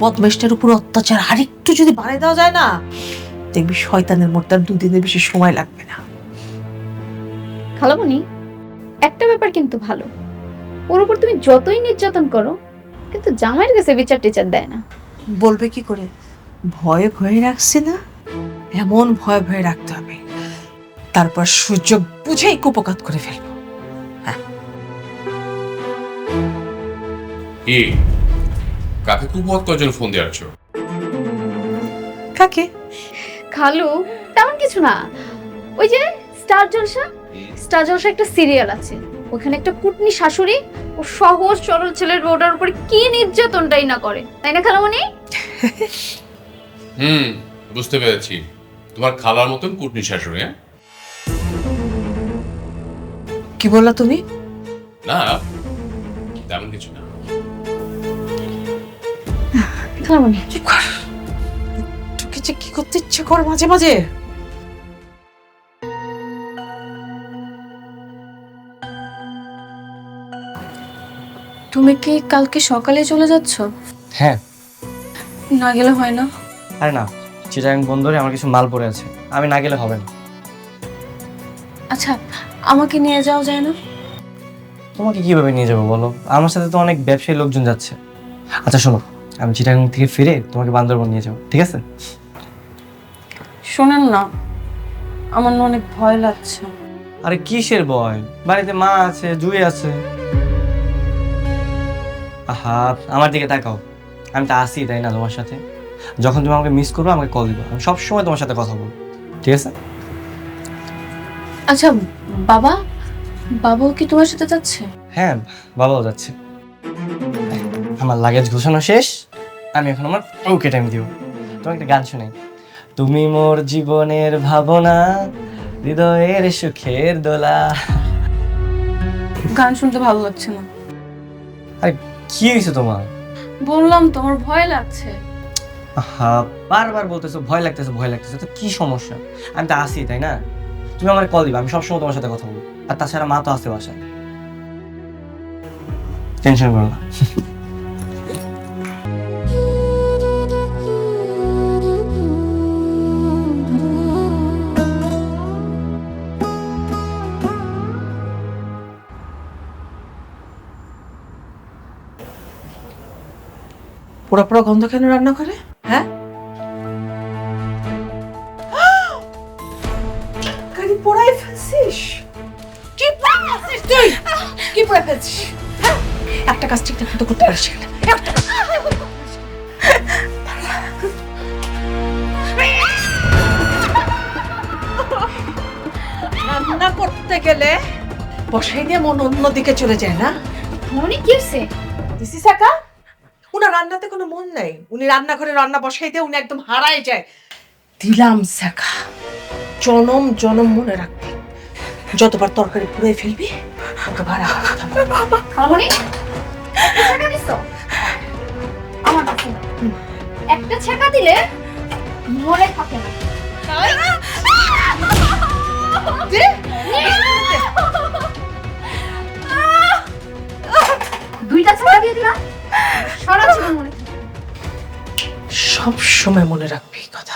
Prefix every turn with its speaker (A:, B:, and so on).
A: বদমাইশটার উপর অত্যাচার আরেকটু যদি বাড়ায় দেওয়া যায় না, দেখবি শয়তানের মরতে আর 2 দিনের বেশি সময় লাগবে না।
B: খালামণি, একটা ব্যাপার কিন্তু ভালো, ওর উপর তুমি যতই নির্যাতন করো কিন্তু জামাইয়ের কাছে বিচার টিচার দেয় না।
A: বলবে কি করে? ভয়ে ভয়ে রাখছি না, এমন ভয়ে ভয়ে রাখতে হবে, তারপর সুযোগ বুঝেই কুপকাত করে ফেলবো।
C: কি কাকে কুপত কজন ফোন দিয়ে আসছো?
A: কাকে?
B: খালু, তেমন কিছু না, ওই যে স্টার জলসা, স্টার জলসা একটা সিরিয়াল আছে, ওখানে একটা কুটনি শাশুড়ি ও সহজ সরল ছেলের বউটার উপর কি নির্যাতনটাই না করে, তাই না খালামণি?
C: বুঝতে পেরেছি, তোমার খালার মতন কুটনি শাশুড়ি। হ্যাঁ,
A: কি বললা তুমি?
C: না তেমন কিছু না।
B: খালামণি
A: চুপ কর, তোকে যে কি করতে ইচ্ছে করে মাঝে মাঝে।
D: তুমি কি কালকে সকালে চলে যাচ্ছ?
E: হ্যাঁ।
D: না গেলে হয় না?
E: আরে না, চিটাগাং বন্দরে আমার কিছু মাল পড়ে আছে, আমি না গেলে হবে না।
D: আচ্ছা, আমাকে নিয়ে যাওয়া যায় না?
E: তোমাকে কিভাবে নিয়ে যাবো বলো, আমার সাথে তো অনেক ব্যবসায়ী লোকজন যাচ্ছে। আচ্ছা শোনো, আমি চিটাগাং থেকে ফিরে তোমাকে বান্দরবন নিয়ে যাবো, ঠিক আছে?
D: শোনেন না, আমার না অনেক ভয় লাগছে।
E: আরে কিসের ভয়, বাড়িতে মা আছে, জুই আছে। আহা, আমার দিকে তাকাও, আমি তো আসি তাই না তোমার সাথে। যখন তুমি আমাকে মিস করবে আমাকে কল দিবে, আমি সবসময় তোমার সাথে কথা বলবো, ঠিক আছে?
D: আচ্ছা, বাবা, বাবাও কি তোমার সাথে যাচ্ছে?
E: হ্যাঁ, বাবাও যাচ্ছে। আমার লাগেজ গোছানো শেষ, আমি এখন আমার ওকে টাইম দিব। তোমাকে একটা গান শোনাই। তুমি মোর জীবনের ভাবনা, হৃদয়ের সুখের দোলা।
D: গান শুনতে ভালো লাগছে না।
E: আরে কি হয়েছে তোমার?
D: বললাম তো আমার ভয় লাগছে।
E: আহা, বারবার বলতেছো ভয় লাগতেছে ভয় লাগতেছে, তো কি সমস্যা? আমি তো আসি তাই না, তুমি আমার কল দিবা, আমি সবসময় তোমার সাথে কথা বলবো। আর তাছাড়া মা তো আছে বাসায়, টেনশন করো না।
A: পোড়া পোড়া গন্ধ কেন রান্না করে? হ্যাঁ, গাড়ি পোড়াই ফেলছিস? কি পোড়াই ফেলছিস তুই? কি পোড়াই ফেলছিস? হ্যাঁ, একটা কাজ ঠিকঠাক মতো করতে পারছিস না। রান্না করতে গেলে বসাই দিয়ে মন অন্যদিকে চলে যায় না?
B: খালামণি কি হয়েছে?
A: দিছি সাকা, উনার রান্নাতে কোনো মন নাই, উনি রান্নাঘরে রান্না বসাই দিয়ে উনি একদম হারায় যায়। দিলাম সাকা, জনম জনম মনে রাখবি, যতবার তরকারি পুড়ে ফেলবি ততবার আমার কথা বলবি।
B: খালামণি ছেঁকা দিছো? আমার কাছে না। একটা ছেঁকা দিলে মরে থাকে না।
A: দে,
B: দুইটা ছেঁকা দিয়ে দিলাম, সারা জীবন মনে থাকে।
A: সব সময় মনে রাখবি এই কথা।